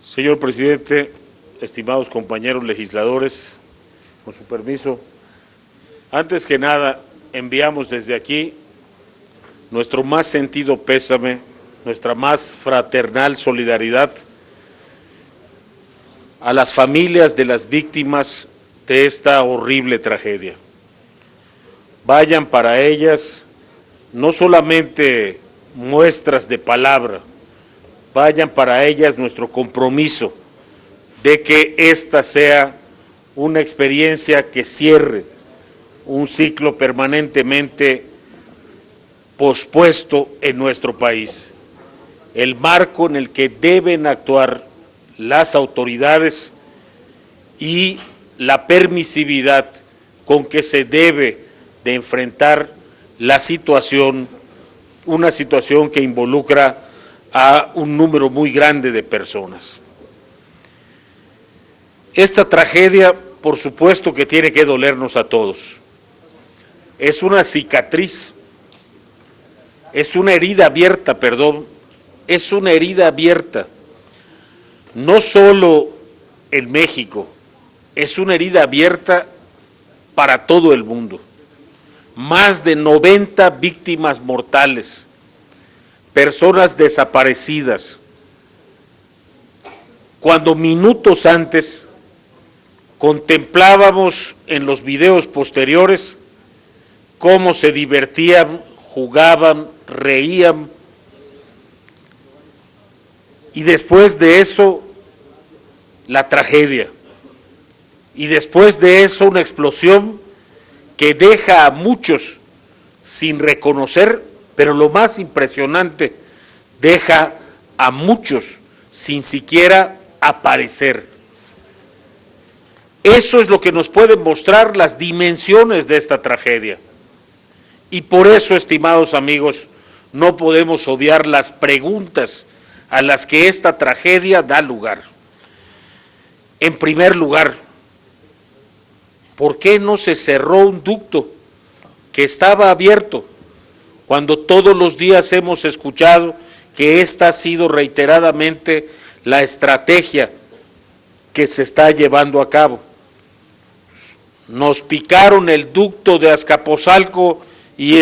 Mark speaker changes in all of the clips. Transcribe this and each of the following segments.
Speaker 1: Señor presidente, estimados compañeros legisladores, con su permiso, antes que nada enviamos desde aquí nuestro más sentido pésame, nuestra más fraternal solidaridad a las familias de las víctimas de esta horrible tragedia. Vayan para ellas no solamente muestras de palabra, vayan para ellas nuestro compromiso de que esta sea una experiencia que cierre un ciclo permanentemente pospuesto en nuestro país. El marco en el que deben actuar las autoridades y la permisividad con que se debe de enfrentar la situación, una situación que involucra a un número muy grande de personas. Esta tragedia, por supuesto que tiene que dolernos a todos. Es una cicatriz, es una herida abierta, es una herida abierta, no solo en México, es una herida abierta para todo el mundo. Más de 90 víctimas mortales, personas desaparecidas, cuando minutos antes contemplábamos en los videos posteriores cómo se divertían, jugaban, reían, y después de eso la tragedia, y después de eso una explosión que deja a muchos sin reconocer, pero lo más impresionante, deja a muchos sin siquiera aparecer. Eso es lo que nos pueden mostrar las dimensiones de esta tragedia. Y por eso, estimados amigos, no podemos obviar las preguntas a las que esta tragedia da lugar. En primer lugar, ¿por qué no se cerró un ducto que estaba abierto cuando todos los días hemos escuchado que esta ha sido reiteradamente la estrategia que se está llevando a cabo? Nos picaron el ducto de Azcapotzalco y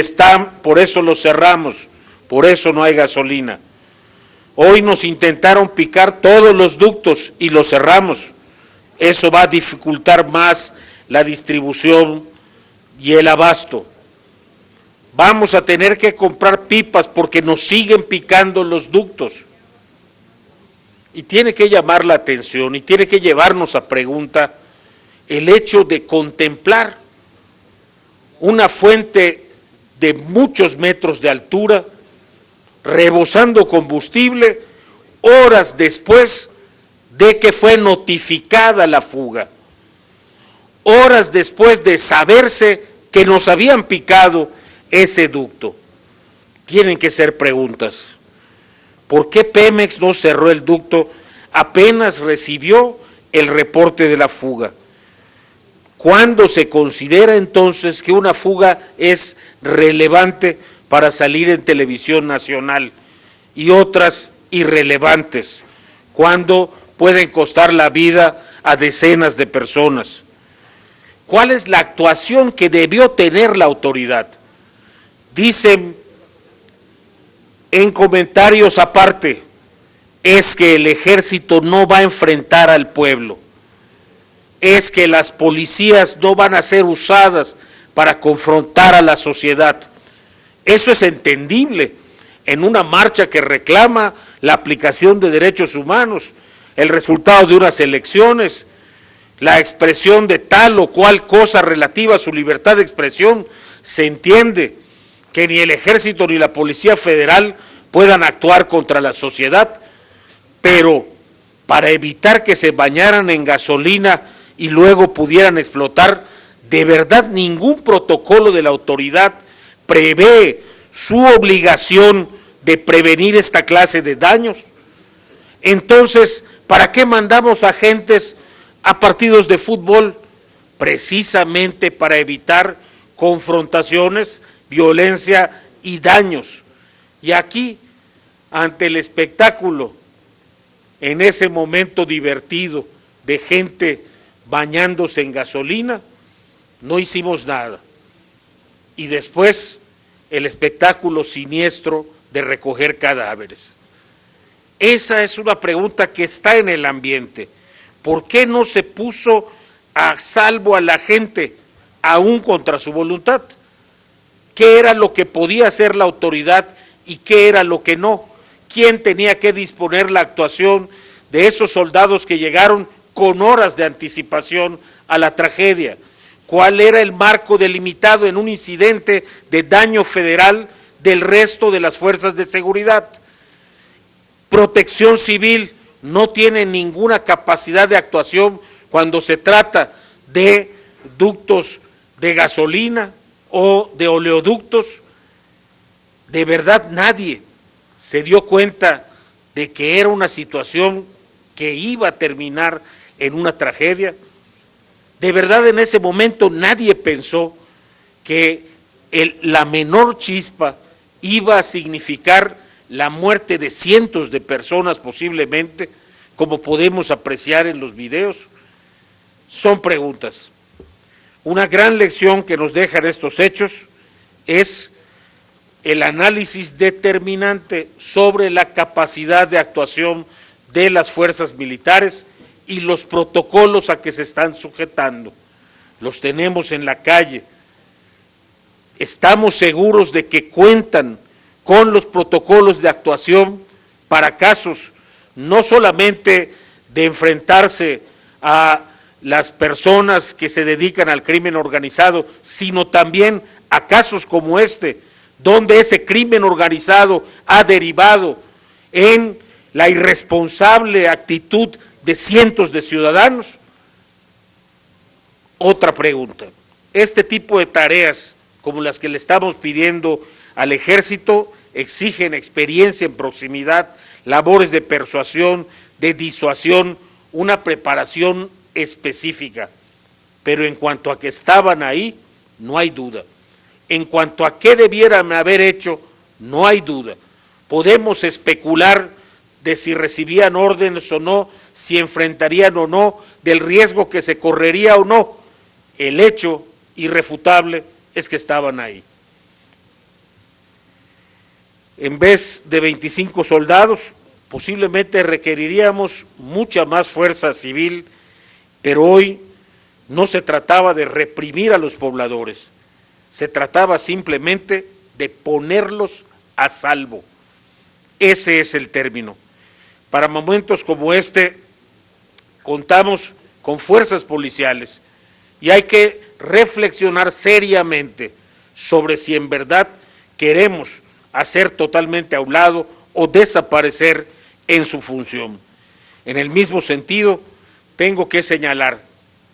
Speaker 1: por eso lo cerramos, por eso no hay gasolina. Hoy nos intentaron picar todos los ductos y los cerramos. Eso va a dificultar más la distribución y el abasto. Vamos a tener que comprar pipas porque nos siguen picando los ductos. Y tiene que llamar la atención y tiene que llevarnos a pregunta el hecho de contemplar una fuente de muchos metros de altura rebosando combustible horas después de que fue notificada la fuga, horas después de saberse que nos habían picado ese ducto. Tienen que ser preguntas. ¿Por qué Pemex no cerró el ducto apenas recibió el reporte de la fuga? ¿Cuándo se considera entonces que una fuga es relevante para salir en televisión nacional y otras irrelevantes? ¿Cuándo pueden costar la vida a decenas de personas? ¿Cuál es la actuación que debió tener la autoridad? Dicen en comentarios aparte, es que el ejército no va a enfrentar al pueblo, es que las policías no van a ser usadas para confrontar a la sociedad. Eso es entendible en una marcha que reclama la aplicación de derechos humanos, el resultado de unas elecciones, la expresión de tal o cual cosa relativa a su libertad de expresión. Se entiende que ni el ejército ni la policía federal puedan actuar contra la sociedad, pero para evitar que se bañaran en gasolina y luego pudieran explotar, ¿de verdad ningún protocolo de la autoridad prevé su obligación de prevenir esta clase de daños? Entonces, ¿para qué mandamos agentes a partidos de fútbol? Precisamente para evitar confrontaciones, violencia y daños. Y aquí, ante el espectáculo en ese momento divertido de gente bañándose en gasolina, no hicimos nada. Y después el espectáculo siniestro de recoger cadáveres. Esa es una pregunta que está en el ambiente. ¿Por qué no se puso a salvo a la gente, aún contra su voluntad? ¿Qué era lo que podía hacer la autoridad y qué era lo que no? ¿Quién tenía que disponer la actuación de esos soldados que llegaron con horas de anticipación a la tragedia? ¿Cuál era el marco delimitado en un incidente de daño federal del resto de las fuerzas de seguridad? Protección Civil no tiene ninguna capacidad de actuación cuando se trata de ductos de gasolina o de oleoductos. De verdad nadie se dio cuenta de que era una situación que iba a terminar en una tragedia. De verdad en ese momento nadie pensó que la menor chispa iba a significar la muerte de cientos de personas posiblemente, como podemos apreciar en los videos. Son preguntas. Una gran lección que nos dejan estos hechos es el análisis determinante sobre la capacidad de actuación de las fuerzas militares y los protocolos a que se están sujetando. Los tenemos en la calle. Estamos seguros de que cuentan con los protocolos de actuación para casos no solamente de enfrentarse a las personas que se dedican al crimen organizado, sino también a casos como este, donde ese crimen organizado ha derivado en la irresponsable actitud de cientos de ciudadanos. Otra pregunta, este tipo de tareas como las que le estamos pidiendo al Ejército exigen experiencia en proximidad, labores de persuasión, de disuasión, una preparación específica. Pero en cuanto a que estaban ahí, no hay duda. En cuanto a qué debieran haber hecho, no hay duda. Podemos especular de si recibían órdenes o no, si enfrentarían o no, del riesgo que se correría o no. El hecho irrefutable es que estaban ahí. En vez de 25 soldados, posiblemente requeriríamos mucha más fuerza civil, pero hoy no se trataba de reprimir a los pobladores, se trataba simplemente de ponerlos a salvo. Ese es el término. Para momentos como este, contamos con fuerzas policiales y hay que reflexionar seriamente sobre si en verdad queremos hacer totalmente a un lado o desaparecer en su función. En el mismo sentido, tengo que señalar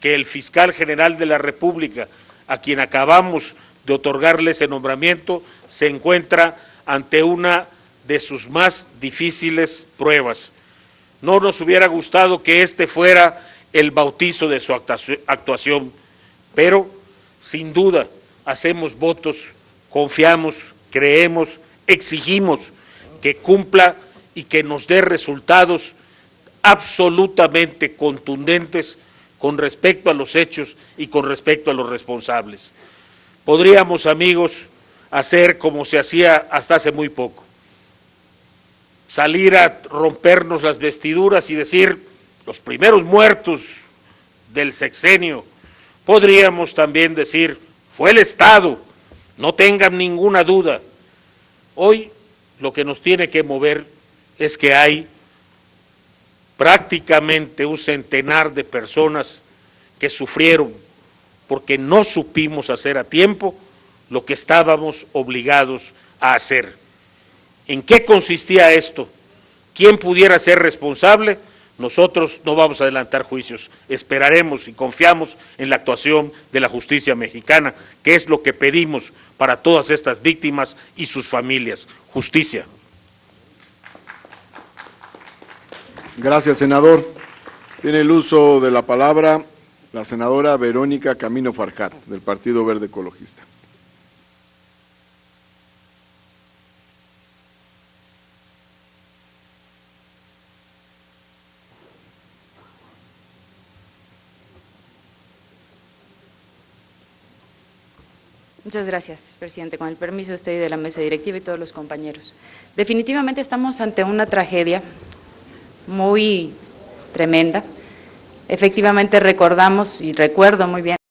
Speaker 1: que el fiscal general de la República, a quien acabamos de otorgarle ese nombramiento, se encuentra ante una de sus más difíciles pruebas. No nos hubiera gustado que este fuera el bautizo de su actuación, pero sin duda hacemos votos, confiamos, creemos, exigimos que cumpla y que nos dé resultados absolutamente contundentes con respecto a los hechos y con respecto a los responsables. Podríamos, amigos, hacer como se hacía hasta hace muy poco, salir a rompernos las vestiduras y decir los primeros muertos del sexenio. Podríamos también decir fue el Estado, no tengan ninguna duda. Hoy lo que nos tiene que mover es que hay prácticamente un centenar de personas que sufrieron porque no supimos hacer a tiempo lo que estábamos obligados a hacer. ¿En qué consistía esto? ¿Quién pudiera ser responsable? Nosotros no vamos a adelantar juicios, esperaremos y confiamos en la actuación de la justicia mexicana, que es lo que pedimos para todas estas víctimas y sus familias. Justicia.
Speaker 2: Gracias, senador. Tiene el uso de la palabra la senadora Verónica Camino Farjat, del Partido Verde Ecologista.
Speaker 3: Muchas gracias, presidente. Con el permiso de usted y de la mesa directiva y todos los compañeros. Definitivamente estamos ante una tragedia muy tremenda. Efectivamente recordamos y recuerdo muy bien